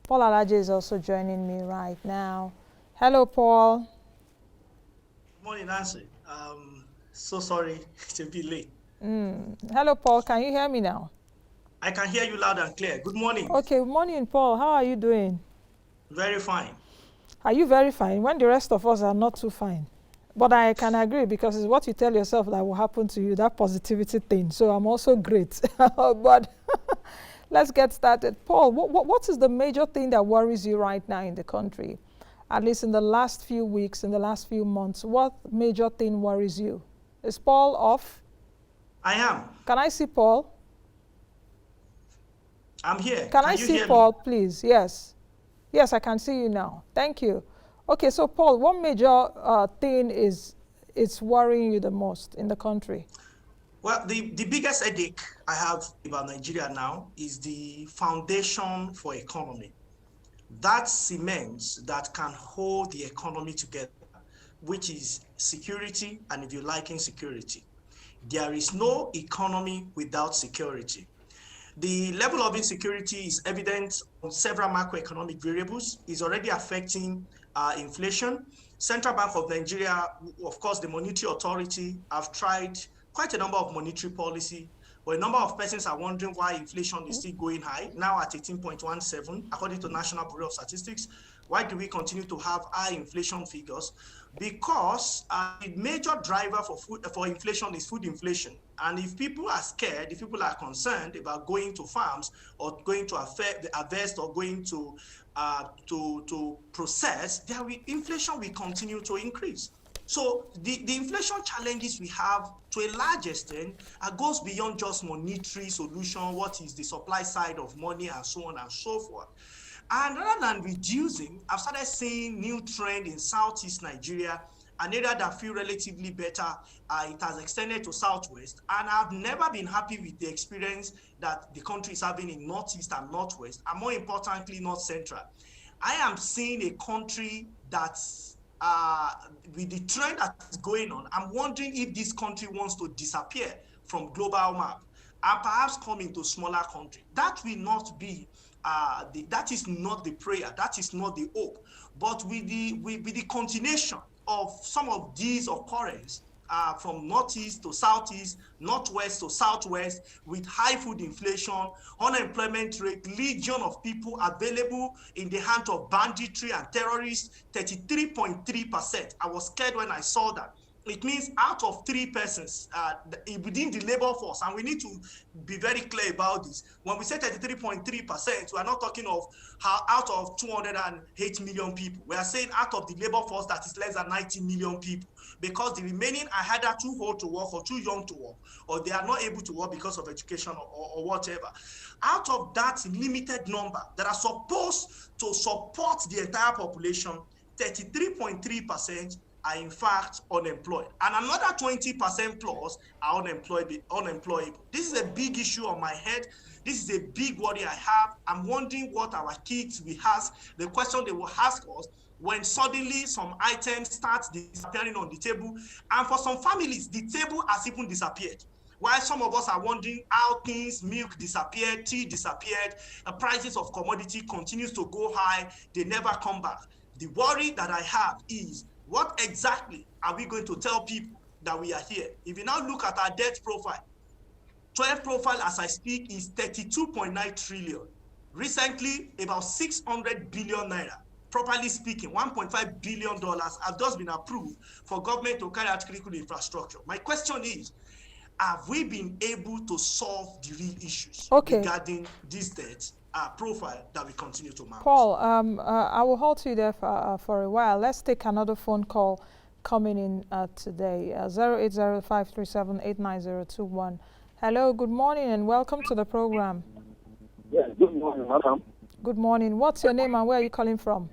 Paul Alaje is also joining me right now. Hello, Paul. Good morning, Nancy. So sorry to be late. Hello, Paul. Can you hear me now? I can hear you loud and clear. Good morning. Okay, good morning, Paul. How are you doing? Very fine. Are you very fine when the rest of us are not too fine? But I can agree because it's what you tell yourself that will happen to you, that positivity thing. So I'm also great. But let's get started. Paul, what is the major thing that worries you right now in the country? At least in the last few weeks, in the last few months, what major thing worries you? Is Paul off? I am. Can I see Paul? I'm here. Can I Can you see hear me? Paul, please? Yes. Yes, I can see you now. Thank you. Okay, so Paul, what major thing is worrying you the most in the country? Well, the biggest headache I have about Nigeria now is the foundation for economy. That cement that can hold the economy together, which is security, and if you like insecurity. There is no economy without security. The level of insecurity is evident on several macroeconomic variables, is already affecting inflation. Central Bank of Nigeria, of course, the Monetary Authority have tried quite a number of monetary policy, but a number of persons are wondering why inflation is still going high, now at 18.17, according to National Bureau of Statistics. Why do we continue to have high inflation figures? Because the major driver for inflation is food inflation. And if people are scared, if people are concerned about going to farms or going to harvest or going to process, inflation will continue to increase. So the inflation challenges we have to a large extent goes beyond just monetary solution, what is the supply side of money and so on and so forth. And rather than reducing, I've started seeing new trend in Southeast Nigeria, an area that feel relatively better. It has extended to Southwest, and I've never been happy with the experience that the country is having in Northeast and Northwest, and more importantly, North Central. I am seeing a country that's with the trend that is going on. I'm wondering if this country wants to disappear from global map and perhaps come into smaller country. That will not be that is not the prayer, that is not the hope. But with the continuation of some of these occurrences, from northeast to southeast, northwest to southwest, with high food inflation, unemployment rate, legion of people available in the hands of banditry and terrorists, 33.3%. I was scared when I saw that. It means out of 3 persons within the labor force, and we need to be very clear about this. When we say 33.3%, we are not talking of how out of 208 million people. We are saying out of the labor force that is less than 90 million people, because the remaining are either too old to work or too young to work, or they are not able to work because of education or whatever. Out of that limited number that are supposed to support the entire population, 33.3% are in fact unemployed, and another 20% plus are unemployable. This is a big issue on my head. This is a big worry I have. I'm wondering what our kids will ask, the question they will ask us when suddenly some items start disappearing on the table, and for some families, the table has even disappeared. While some of us are wondering how things, milk disappeared, tea disappeared, the prices of commodity continues to go high, they never come back. The worry that I have is, what exactly are we going to tell people that we are here? If you now look at our debt profile, 12 profile as I speak is 32.9 trillion. Recently, about 600 billion naira, properly speaking, $1.5 billion have just been approved for government to carry out critical infrastructure. My question is, have we been able to solve the real issues regarding this debt profile that we continue to mount? Paul, I will hold you there for a while. Let's take another phone call coming in today. 08053789021. Hello, good morning and welcome to the program. Yes, good morning, madam. Good morning. What's your name and where are you calling from?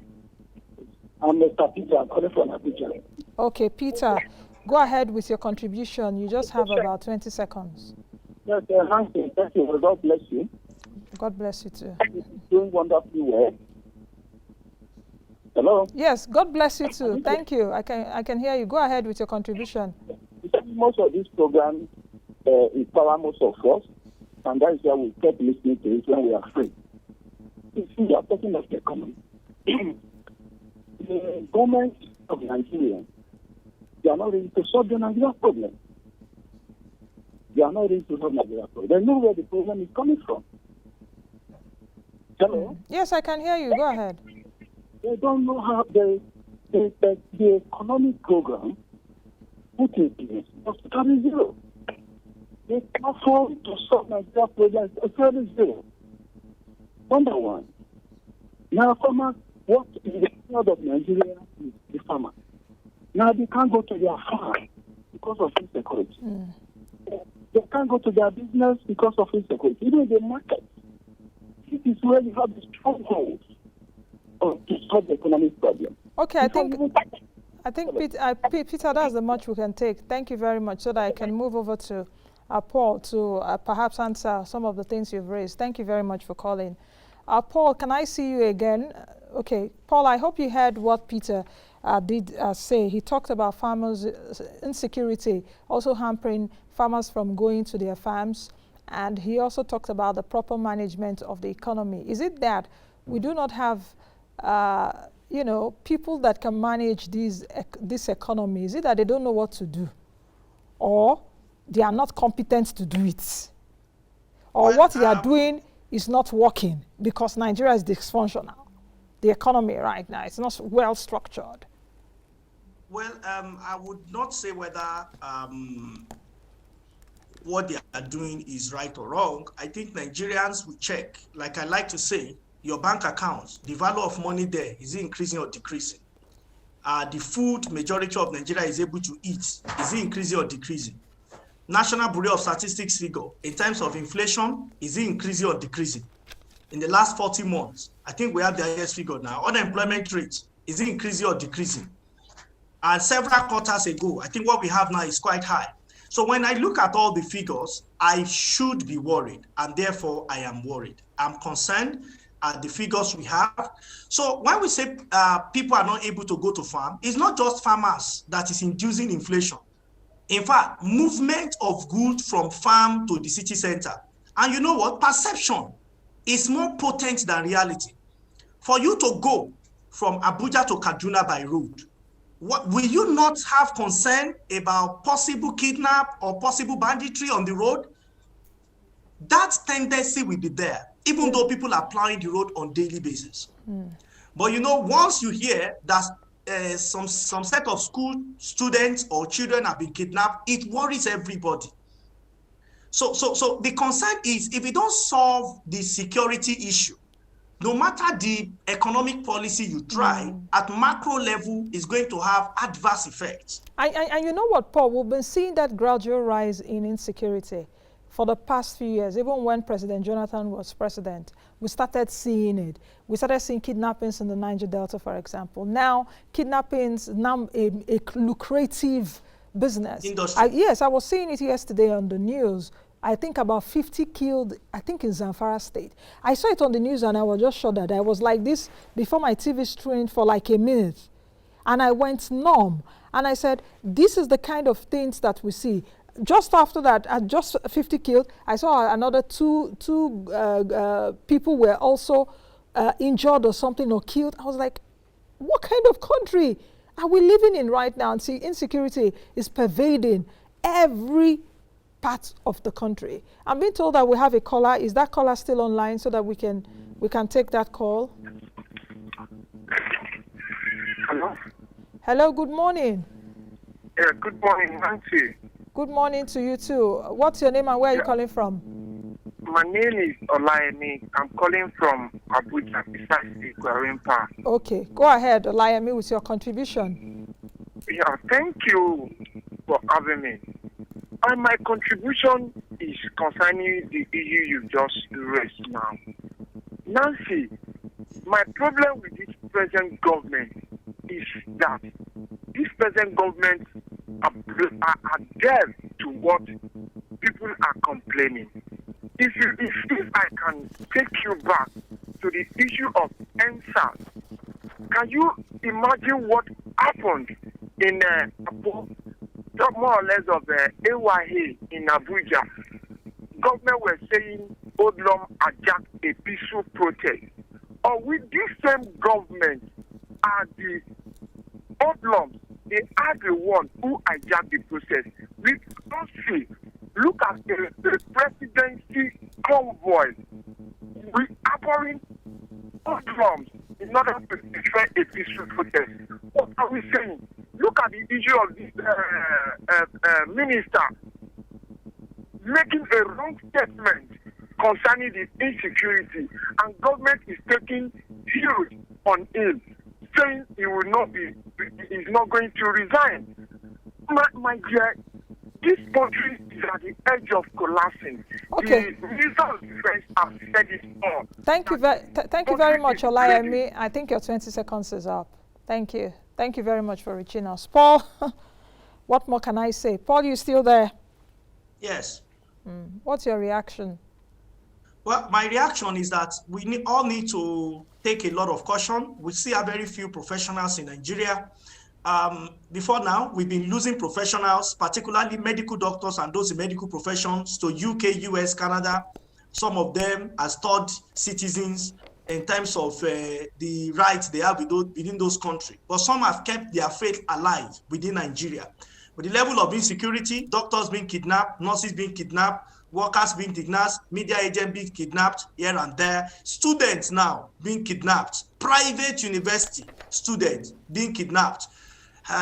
I'm Mr. Peter. I'm calling from Abuja. Okay, Peter, go ahead with your contribution. You just have about 20 seconds. Yes, thank you. Thank you. God bless you. God bless you too. Doing wonderfully well. Hello? Yes, God bless you too. Thank you. I can hear you. Go ahead with your contribution. Most of this program empower most of us, and that is why we kept listening to it when we are free. you see, you are talking of the economy. The government of Nigeria, they are not ready to solve the Nigeria problem. They are not ready to solve Nigeria problem. They know where the problem is coming from. Hello? Yes, I can hear you. Go ahead. They don't know how the economic program put in place was totally zero. They can't afford to solve Nigeria problem. It's totally zero. Number one. Now, farmers, what is the field of Nigeria is the farmer. Now they can't go to their farm because of insecurity. They can't go to their business because of insecurity. Even in the market, this is where you have the strongholds to solve the economic problem. Okay, I think Peter, that's the much we can take. Thank you very much, so that I can move over to Paul to perhaps answer some of the things you've raised. Thank you very much for calling. Paul, can I see you again? Okay, Paul, I hope you heard what Peter did say. He talked about farmers' insecurity, also hampering farmers from going to their farms. And he also talked about the proper management of the economy. Is it that we do not have, people that can manage this economy? Is it that they don't know what to do? Or they are not competent to do it? Or what they are doing is not working because Nigeria is dysfunctional? The economy right now, it's not well structured. Well, I would not say whether what they are doing is right or wrong. I think Nigerians will check, like I like to say, your bank accounts, the value of money there, is it increasing or decreasing? The food majority of Nigeria is able to eat, is it increasing or decreasing? National Bureau of Statistics figure, in terms of inflation, is it increasing or decreasing? In the last 40 months, I think we have the highest figure now. Unemployment rate, is it increasing or decreasing? And several quarters ago, I think what we have now is quite high. So when I look at all the figures, I should be worried, and therefore I am worried. I'm concerned at the figures we have. So when we say people are not able to go to farm, it's not just farmers that is inducing inflation. In fact, movement of goods from farm to the city center. And you know what? Perception is more potent than reality. For you to go from Abuja to Kaduna by road, will you not have concern about possible kidnap or possible banditry on the road? That tendency will be there, even though people are plowing the road on a daily basis. But once you hear that some set of school students or children have been kidnapped, it worries everybody. So the concern is, if we don't solve the security issue, no matter the economic policy you try, at macro level, is going to have adverse effects. And you know what, Paul? We've been seeing that gradual rise in insecurity for the past few years. Even when President Jonathan was president, we started seeing it. We started seeing kidnappings in the Niger Delta, for example. Now, kidnappings, now a lucrative business. Yes, I was seeing it yesterday on the news. I think about 50 killed, I think in Zamfara State. I saw it on the news and I was just shuddered. I was like this before my TV screen for like a minute. And I went numb. And I said, this is the kind of things that we see. Just after that, at just 50 killed, I saw another two people were also injured or something or killed. I was like, what kind of country are we living in right now? And see, insecurity is pervading every part of the country. I'm being told that we have a caller. Is that caller still online so that we can take that call? Hello. Hello, good morning. Yeah, good morning, Nancy. Good morning to you too. What's your name and where are you calling from? My name is Alaje. I'm calling from Abuja, besides the Guarimpa. Okay, go ahead, Alaje, with your contribution. Yeah, thank you for having me. And my contribution is concerning the issue you just raised now. Nancy, my problem with this present government is that this present government are deaf to what people are complaining. If I can take you back to the issue of NSAS, can you imagine what happened in more or less of AYA in Abuja? Government were saying Odlum hijacked a peaceful protest. Or with this same government are the hoodlums? They are the ones who hijack the process. We don't see. Look at the presidency convoy. We are pouring hoodlums in order to defend a peaceful protest. What are we saying? Look at the issue of this minister making a wrong statement concerning the insecurity, and government is taking huge on him, saying he will not be, he's not going to resign. My dear, this country is at the edge of collapsing. Okay. The Minister of Defense has said it all. Thank you very much, Olaye. I think your 20 seconds is up. Thank you. Thank you very much for reaching us. Paul, what more can I say? Paul, you still there? Yes. What's your reaction? Well, my reaction is that we all need to take a lot of caution. We see a very few professionals in Nigeria. Before now, we've been losing professionals, particularly medical doctors and those in medical professions, to UK, US, Canada. Some of them as third citizens in terms of the rights they have within those countries. But some have kept their faith alive within Nigeria. With the level of insecurity, doctors being kidnapped, nurses being kidnapped, workers being kidnapped, media agents being kidnapped here and there, students now being kidnapped, private university students being kidnapped.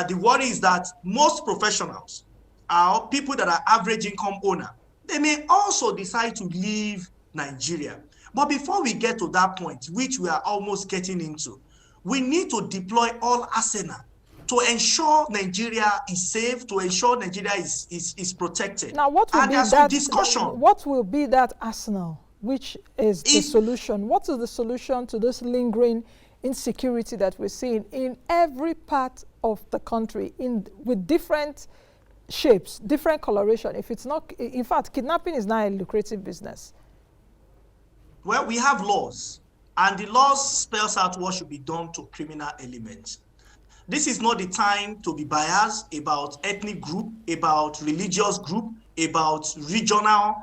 The worry is that most professionals are people that are average income owner. They may also decide to leave Nigeria. But before we get to that point, which we are almost getting into, we need to deploy all arsenal to ensure Nigeria is safe, to ensure Nigeria is protected. Now, what will and be there's that some discussion. What will be that arsenal? Which is the solution? What is the solution to this lingering insecurity that we're seeing in every part of the country, with different shapes, different coloration? If it's not, in fact, kidnapping is now a lucrative business. Well, we have laws, and the laws spells out what should be done to criminal elements. This is not the time to be biased about ethnic group, about religious group, about regional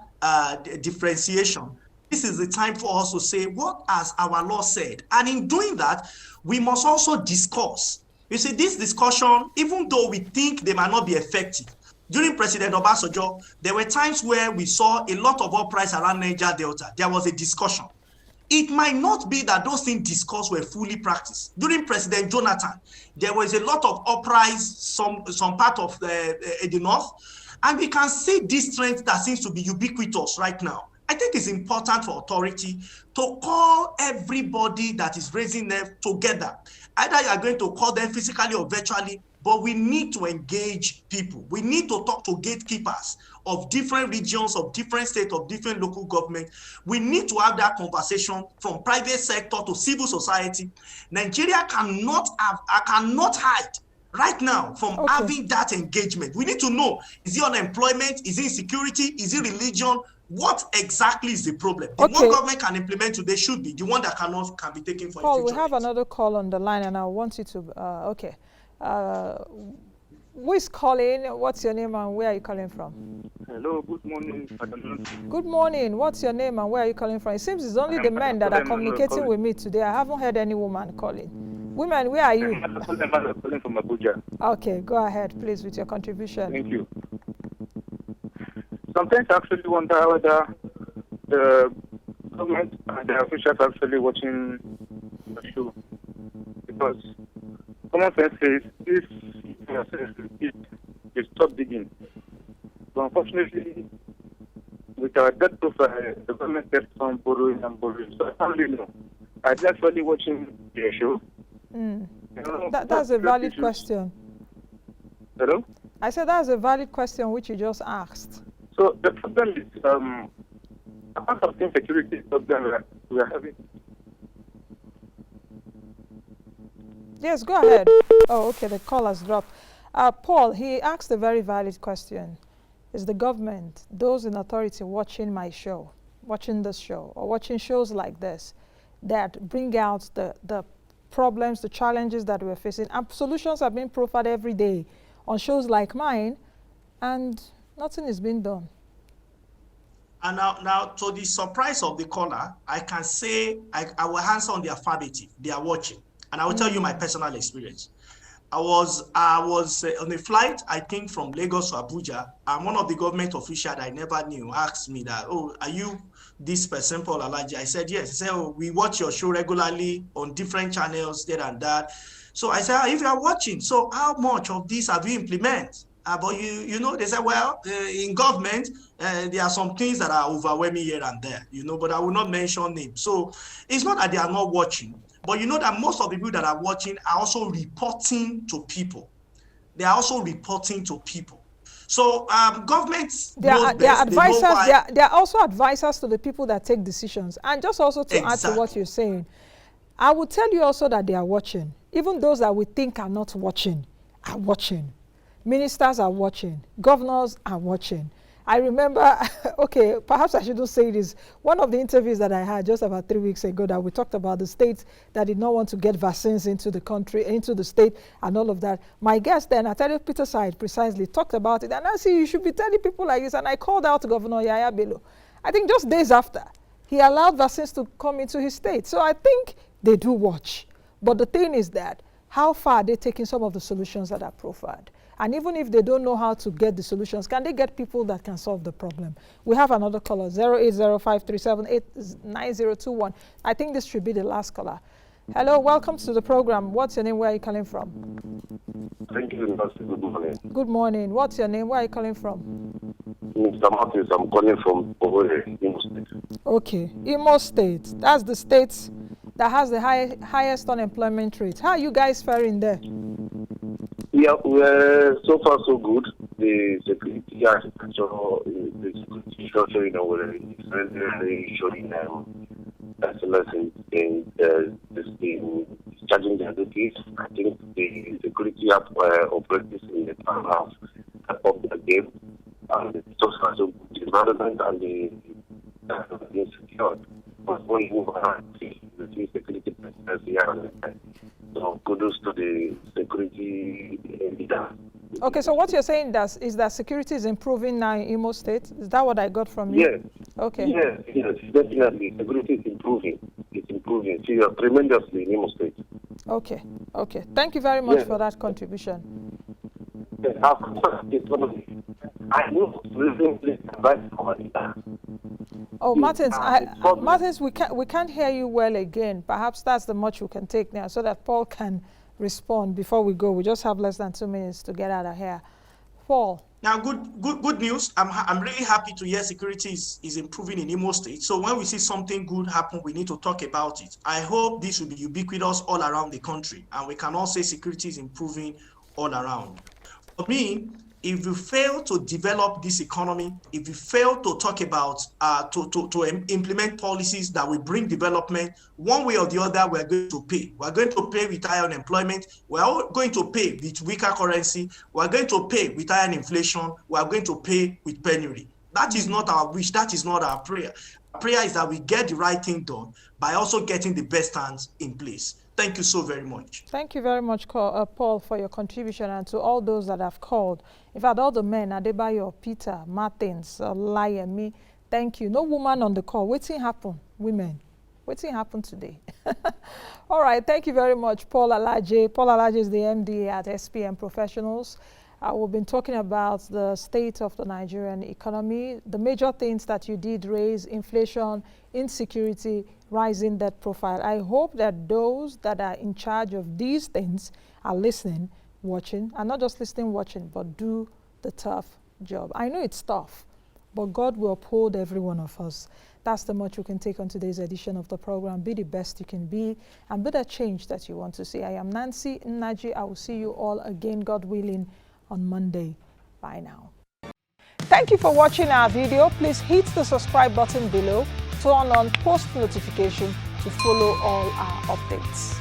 differentiation. This is the time for us to say, what has our law said? And in doing that, we must also discuss. You see, this discussion, even though we think they might not be effective, during President Obasanjo, there were times where we saw a lot of uprising around Niger Delta. There was a discussion. It might not be that those things discussed were fully practiced. During President Jonathan, there was a lot of uprising, some part of the north, and we can see this trend that seems to be ubiquitous right now. I think it's important for authority to call everybody that is raising them together. Either you are going to call them physically or virtually, but we need to engage people. We need to talk to gatekeepers of different regions, of different states, of different local government. We need to have that conversation from private sector to civil society. Nigeria cannot hide right now from having that engagement. We need to know, is it unemployment? Is it insecurity? Is it religion? What exactly is the problem? The one government can implement today should be the one that can be taken for Paul, in future. We have another call on the line, and I want you to, who is calling? What's your name and where are you calling from? Hello, good morning. Good morning. What's your name and where are you calling from? It seems it's only the men that are communicating with me today. I haven't heard any woman calling. Women, where are you? I'm calling from Abuja. Okay, go ahead, please, with your contribution. Thank you. Sometimes I actually wonder whether the government and the officials are actually watching the show. Because common sense says if you stop digging. But unfortunately, with our debt profile, the government kept on borrowing and borrowing. So I don't really know. I'm actually watching the show. That's a valid question. Hello? I said that's a valid question which you just asked. So the problem is, apart from insecurity problem we are having. Yes, go ahead. Oh, okay, the call has dropped. Paul, he asked a very valid question. Is the government, those in authority watching my show, watching this show, or watching shows like this, that bring out the problems, the challenges that we're facing? And solutions are being proffered every day on shows like mine, and nothing is being done. And now, to the surprise of the caller, I can say I will answer on the affirmative. They are watching, and I will tell you my personal experience. I was on a flight, I think from Lagos to Abuja, and one of the government officials I never knew asked me that, "Oh, are you this person, Paul Alaje?" I said, "Yes." He said, "Oh, we watch your show regularly on different channels, there and that." So I said, "If you are watching, so how much of this have you implemented?" But you know, they said, "Well, in government, there are some things that are overwhelming here and there, you know, but I will not mention names." So it's not that they are not watching, but you know that most of the people that are watching are also reporting to people. They are also reporting to people. So governments knows best. They know why. They are also advisors to the people that take decisions. And just also to add to what you're saying, I would tell you also that they are watching. Even those that we think are not watching are watching. Ministers are watching. Governors are watching. I remember, okay, perhaps I shouldn't say this. One of the interviews that I had just about 3 weeks ago that we talked about the states that did not want to get vaccines into the country, into the state and all of that. My guest then, Attorney Peter Side, precisely talked about it. And I see you should be telling people like this. And I called out Governor Yaya Bello. I think just days after, he allowed vaccines to come into his state. So I think they do watch. But the thing is that, how far are they taking some of the solutions that are proffered? And even if they don't know how to get the solutions, can they get people that can solve the problem? We have another caller, 08053789021. I think this should be the last caller. Hello, welcome to the program. What's your name? Where are you calling from? Thank you, Master. Good morning. Good morning. What's your name? Where are you calling from? Mr. Martins, I'm calling from Owerri, Imo State. Okay, Imo State. That's the state that has the highest unemployment rate. How are you guys faring there? Yeah, we're so far so good. The security architecture, the security structure in Owerri is really showing excellence in charging their duties. I think the security operators in the town have stepped up their game, and it's so far so good. The environment and the insecure. But when you move around, the security personnel here, so kudos to the security leader. Okay, so what you're saying is that security is improving now in Imo State? Is that what I got from you? Yes. Okay. Yes, definitely. Security is improving. It's improving tremendously in Imo State. Okay, okay. Thank you very much for that contribution. Yes, I know recently advice for that. Oh, Martins, Martins, we can't hear you well again. Perhaps that's the much we can take now, so that Paul can respond before we go. We just have less than 2 minutes to get out of here. Paul. Now, good news. I'm really happy to hear security is improving in Imo State. So when we see something good happen, we need to talk about it. I hope this will be ubiquitous all around the country, and we can all say security is improving all around. For me, if you fail to develop this economy, if you fail to talk about, to implement policies that will bring development, one way or the other, we're going to pay. We're going to pay with higher unemployment. We're going to pay with weaker currency. We're going to pay with higher inflation. We're going to pay with penury. That is not our wish. That is not our prayer. Our prayer is that we get the right thing done by also getting the best hands in place. Thank you so very much. Thank you very much, Paul, for your contribution, and to all those that have called. In fact, all the men, Adebayo, Peter, Martins, Layemi, thank you. No woman on the call. Waiting happen, women. Waiting happen today. All right, thank you very much, Paul Alaje. Paul Alaje is the MD at SPM Professionals. We've been talking about the state of the Nigerian economy, the major things that you did raise: inflation, insecurity, rising debt profile. I hope that those that are in charge of these things are listening, watching, and not just listening, watching, but do the tough job. I know it's tough, but God will uphold every one of us. That's the much we can take on today's edition of the program. Be the best you can be, and be the change that you want to see. I am Nancy Nnaji. I will see you all again, God willing, on Monday. Bye now. Thank you for watching our video. Please hit the subscribe button below, turn on post notification to follow all our updates.